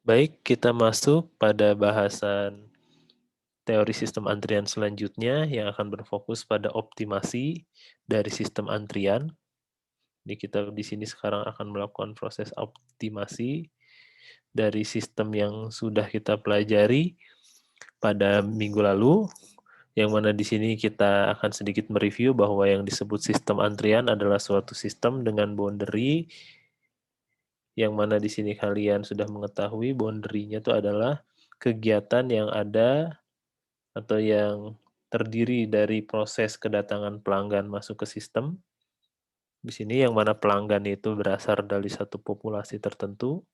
Baik, kita masuk pada bahasan teori sistem antrian selanjutnya yang akan berfokus pada optimasi dari sistem antrian. Jadi kita di sini sekarang akan melakukan proses optimasi dari sistem yang sudah kita pelajari pada minggu lalu, yang mana di sini kita akan sedikit mereview bahwa yang disebut sistem antrian adalah suatu sistem dengan boundary, yang mana di sini kalian sudah mengetahui boundary-nya itu adalah kegiatan yang ada atau yang terdiri dari proses kedatangan pelanggan masuk ke sistem. Di sini yang mana pelanggan itu berasal dari satu populasi tertentu.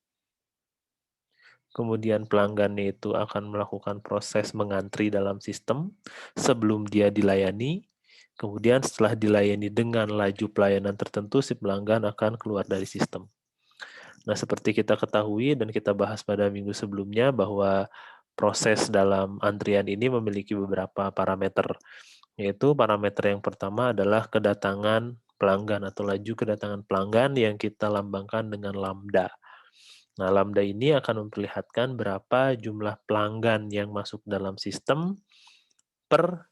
Kemudian pelanggan itu akan melakukan proses mengantri dalam sistem sebelum dia dilayani. Kemudian setelah dilayani dengan laju pelayanan tertentu, si pelanggan akan keluar dari sistem. Nah, seperti kita ketahui dan kita bahas pada minggu sebelumnya bahwa proses dalam antrian ini memiliki beberapa parameter, yaitu parameter yang pertama adalah kedatangan pelanggan atau laju kedatangan pelanggan yang kita lambangkan dengan lambda. Nah, lambda ini akan memperlihatkan berapa jumlah pelanggan yang masuk dalam sistem per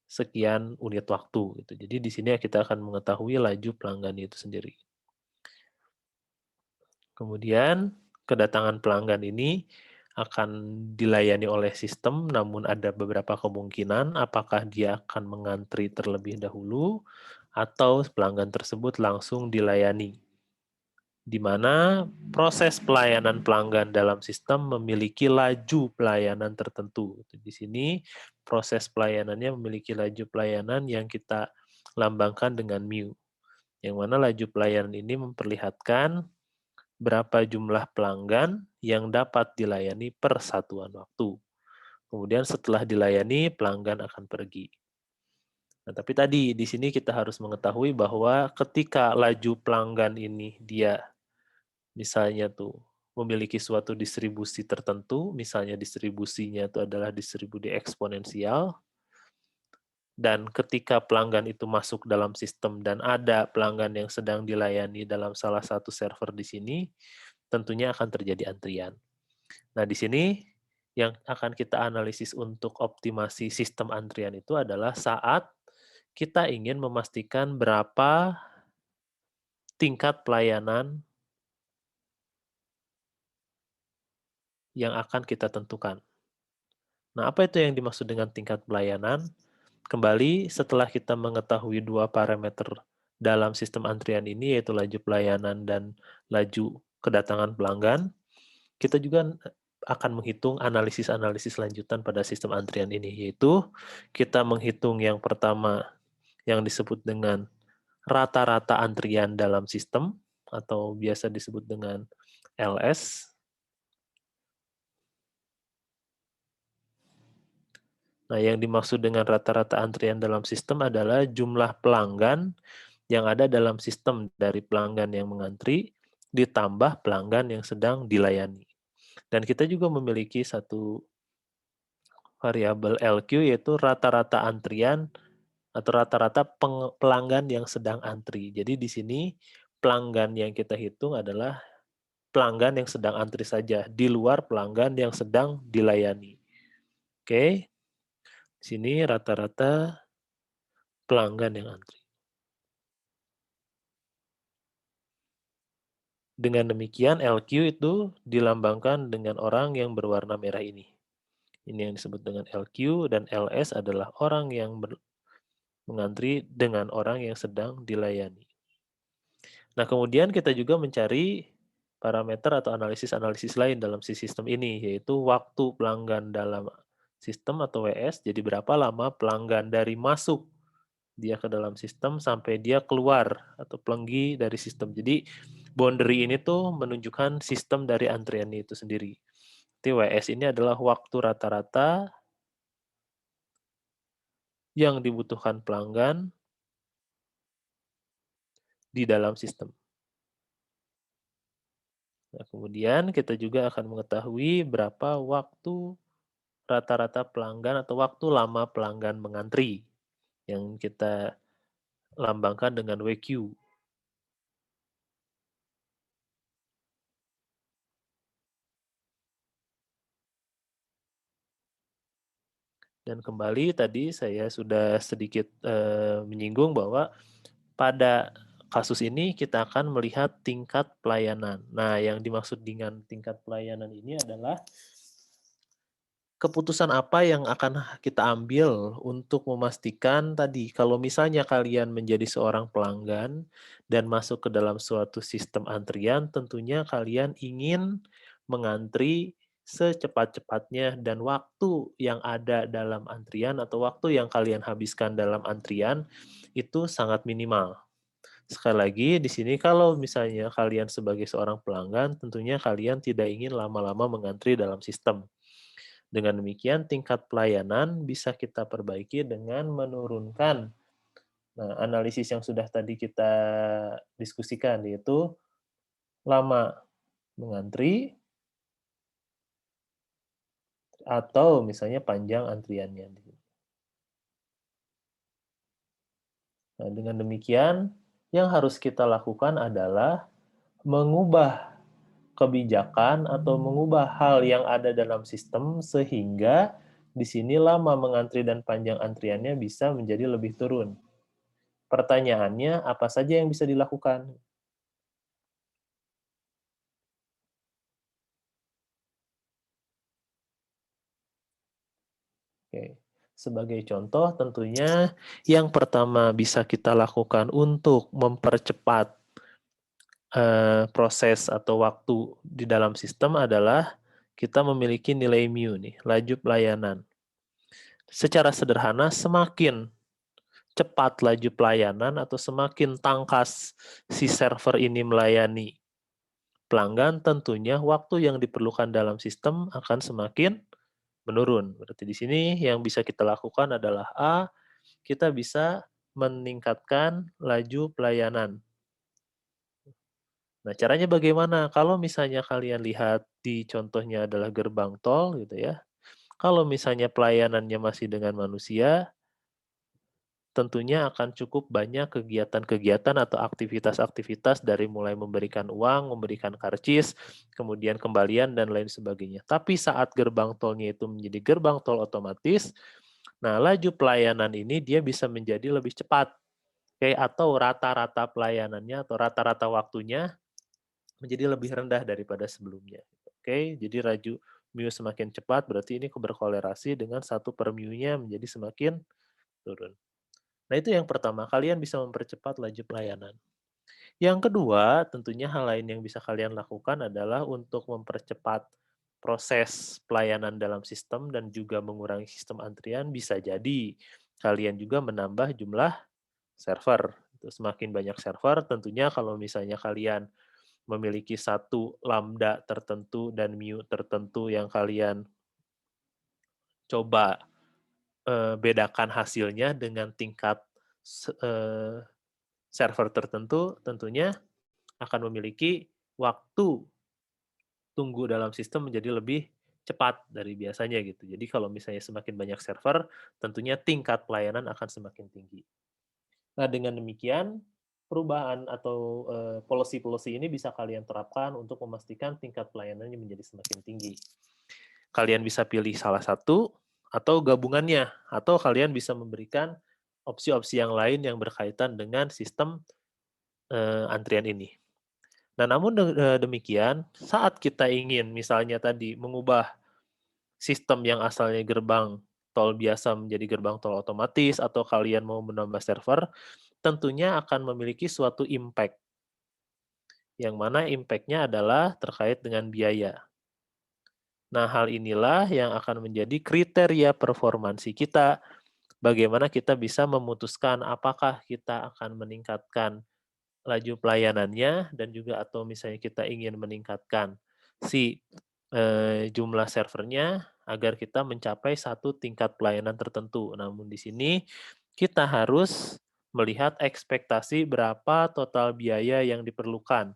sekian unit waktu. Gitu. Jadi di sini kita akan mengetahui laju pelanggan itu sendiri. Kemudian kedatangan pelanggan ini akan dilayani oleh sistem, namun ada beberapa kemungkinan apakah dia akan mengantri terlebih dahulu atau pelanggan tersebut langsung dilayani, di mana proses pelayanan pelanggan dalam sistem memiliki laju pelayanan tertentu. Di sini proses pelayanannya memiliki laju pelayanan yang kita lambangkan dengan mu, yang mana laju pelayanan ini memperlihatkan berapa jumlah pelanggan yang dapat dilayani per satuan waktu. Kemudian setelah dilayani, pelanggan akan pergi. Nah, tapi tadi di sini kita harus mengetahui bahwa ketika laju pelanggan ini dia misalnya tuh memiliki suatu distribusi tertentu, misalnya distribusinya itu adalah distribusi eksponensial, dan ketika pelanggan itu masuk dalam sistem dan ada pelanggan yang sedang dilayani dalam salah satu server di sini, tentunya akan terjadi antrian. Nah, di sini yang akan kita analisis untuk optimasi sistem antrian itu adalah saat kita ingin memastikan berapa tingkat pelayanan yang akan kita tentukan. Nah, apa itu yang dimaksud dengan tingkat pelayanan? Kembali, setelah kita mengetahui dua parameter dalam sistem antrian ini, yaitu laju pelayanan dan laju kedatangan pelanggan, kita juga akan menghitung analisis-analisis lanjutan pada sistem antrian ini, yaitu kita menghitung yang pertama yang disebut dengan rata-rata antrian dalam sistem, atau biasa disebut dengan LS. Nah, yang dimaksud dengan rata-rata antrian dalam sistem adalah jumlah pelanggan yang ada dalam sistem dari pelanggan yang mengantri ditambah pelanggan yang sedang dilayani. Dan kita juga memiliki satu variabel LQ, yaitu rata-rata antrian atau rata-rata pelanggan yang sedang antri. Jadi di sini pelanggan yang kita hitung adalah pelanggan yang sedang antri saja, di luar pelanggan yang sedang dilayani. Oke, di sini rata-rata pelanggan yang antri. Dengan demikian LQ itu dilambangkan dengan orang yang berwarna merah ini. Ini yang disebut dengan LQ, dan LS adalah orang yang mengantri dengan orang yang sedang dilayani. Nah, kemudian kita juga mencari parameter atau analisis-analisis lain dalam si sistem ini, yaitu waktu pelanggan dalam sistem atau WS, jadi berapa lama pelanggan dari masuk dia ke dalam sistem sampai dia keluar atau pergi dari sistem. Jadi boundary ini tuh menunjukkan sistem dari antrian itu sendiri. Jadi WS ini adalah waktu rata-rata yang dibutuhkan pelanggan di dalam sistem. Nah, kemudian kita juga akan mengetahui berapa waktu rata-rata pelanggan atau waktu lama pelanggan mengantri yang kita lambangkan dengan WQ. Dan kembali tadi saya sudah sedikit, menyinggung bahwa pada kasus ini kita akan melihat tingkat pelayanan. Nah, yang dimaksud dengan tingkat pelayanan ini adalah keputusan apa yang akan kita ambil untuk memastikan tadi, kalau misalnya kalian menjadi seorang pelanggan dan masuk ke dalam suatu sistem antrian, tentunya kalian ingin mengantri secepat-cepatnya dan waktu yang ada dalam antrian atau waktu yang kalian habiskan dalam antrian itu sangat minimal. Sekali lagi di sini kalau misalnya kalian sebagai seorang pelanggan, tentunya kalian tidak ingin lama-lama mengantri dalam sistem. Dengan demikian tingkat pelayanan bisa kita perbaiki dengan menurunkan, nah, analisis yang sudah tadi kita diskusikan, yaitu lama mengantri atau misalnya panjang antriannya. Nah, dengan demikian yang harus kita lakukan adalah mengubah kebijakan atau mengubah hal yang ada dalam sistem sehingga di sini lama mengantri dan panjang antriannya bisa menjadi lebih turun. Pertanyaannya, apa saja yang bisa dilakukan? Oke. Sebagai contoh, tentunya yang pertama bisa kita lakukan untuk mempercepat proses atau waktu di dalam sistem adalah kita memiliki nilai mu nih, laju pelayanan. Secara sederhana, semakin cepat laju pelayanan atau semakin tangkas si server ini melayani pelanggan, tentunya waktu yang diperlukan dalam sistem akan semakin menurun. Berarti di sini yang bisa kita lakukan adalah A, kita bisa meningkatkan laju pelayanan. Nah, caranya bagaimana? Kalau misalnya kalian lihat di contohnya adalah gerbang tol gitu ya. Kalau misalnya pelayanannya masih dengan manusia, tentunya akan cukup banyak kegiatan-kegiatan atau aktivitas-aktivitas dari mulai memberikan uang, memberikan karcis, kemudian kembalian dan lain sebagainya. Tapi saat gerbang tolnya itu menjadi gerbang tol otomatis, nah laju pelayanan ini dia bisa menjadi lebih cepat. Oke, atau rata-rata pelayanannya atau rata-rata waktunya menjadi lebih rendah daripada sebelumnya. Oke, jadi laju mu semakin cepat berarti ini berkolerasi dengan 1/mu-nya menjadi semakin turun. Nah, itu yang pertama, kalian bisa mempercepat laju pelayanan. Yang kedua, tentunya hal lain yang bisa kalian lakukan adalah untuk mempercepat proses pelayanan dalam sistem dan juga mengurangi sistem antrian, bisa jadi kalian juga menambah jumlah server. Semakin banyak server, tentunya kalau misalnya kalian memiliki satu lambda tertentu dan mu tertentu yang kalian coba bedakan hasilnya dengan tingkat server tertentu, tentunya akan memiliki waktu tunggu dalam sistem menjadi lebih cepat dari biasanya gitu. Jadi kalau misalnya semakin banyak server, tentunya tingkat pelayanan akan semakin tinggi. Nah, dengan demikian perubahan atau policy-policy ini bisa kalian terapkan untuk memastikan tingkat pelayanannya menjadi semakin tinggi. Kalian bisa pilih salah satu atau gabungannya, atau kalian bisa memberikan opsi-opsi yang lain yang berkaitan dengan sistem antrian ini. Nah, namun demikian, saat kita ingin misalnya tadi mengubah sistem yang asalnya gerbang tol biasa menjadi gerbang tol otomatis atau kalian mau menambah server, tentunya akan memiliki suatu impact, yang mana impact-nya adalah terkait dengan biaya. Nah, hal inilah yang akan menjadi kriteria performansi kita, bagaimana kita bisa memutuskan apakah kita akan meningkatkan laju pelayanannya dan juga atau misalnya kita ingin meningkatkan si jumlah servernya agar kita mencapai satu tingkat pelayanan tertentu. Namun di sini kita harus melihat ekspektasi berapa total biaya yang diperlukan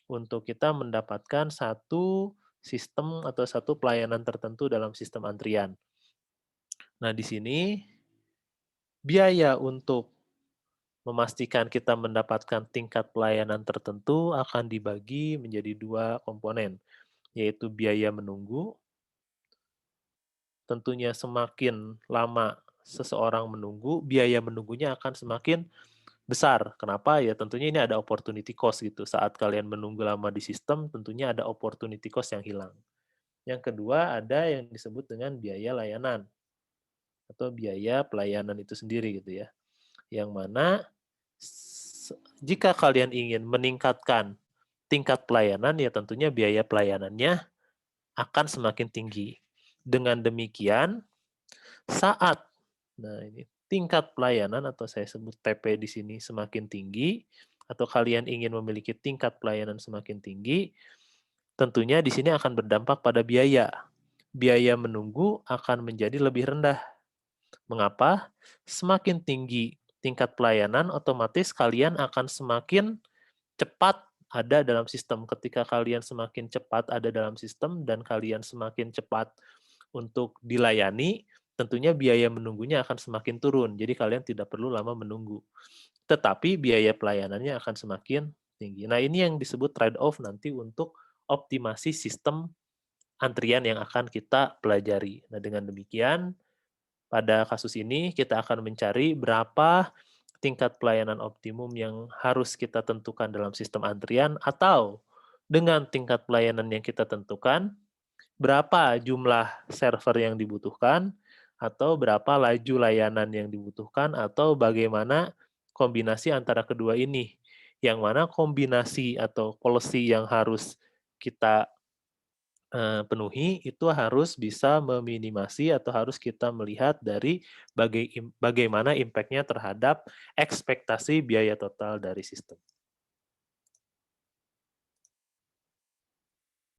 untuk kita mendapatkan satu sistem atau satu pelayanan tertentu dalam sistem antrian. Nah, di sini biaya untuk memastikan kita mendapatkan tingkat pelayanan tertentu akan dibagi menjadi dua komponen, yaitu biaya menunggu tentunya semakin lama seseorang menunggu, biaya menunggunya akan semakin besar. Kenapa? Ya tentunya ini ada opportunity cost gitu. Saat kalian menunggu lama di sistem, tentunya ada opportunity cost yang hilang. Yang kedua, ada yang disebut dengan biaya layanan atau biaya pelayanan itu sendiri gitu ya. Yang mana jika kalian ingin meningkatkan tingkat pelayanan, ya tentunya biaya pelayanannya akan semakin tinggi. Dengan demikian, saat ini tingkat pelayanan atau saya sebut TP di sini semakin tinggi, atau kalian ingin memiliki tingkat pelayanan semakin tinggi, tentunya di sini akan berdampak pada biaya. Biaya menunggu akan menjadi lebih rendah. Mengapa? Semakin tinggi tingkat pelayanan, otomatis kalian akan semakin cepat ada dalam sistem. Ketika kalian semakin cepat ada dalam sistem dan kalian semakin cepat untuk dilayani, tentunya biaya menunggunya akan semakin turun. Jadi kalian tidak perlu lama menunggu. Tetapi biaya pelayanannya akan semakin tinggi. Nah, ini yang disebut trade-off nanti untuk optimasi sistem antrian yang akan kita pelajari. Nah, dengan demikian, pada kasus ini kita akan mencari berapa tingkat pelayanan optimum yang harus kita tentukan dalam sistem antrian, atau dengan tingkat pelayanan yang kita tentukan, berapa jumlah server yang dibutuhkan, atau berapa laju layanan yang dibutuhkan, atau bagaimana kombinasi antara kedua ini. Yang mana kombinasi atau policy yang harus kita penuhi itu harus bisa meminimasi atau harus kita melihat dari bagaimana impact-nya terhadap ekspektasi biaya total dari sistem.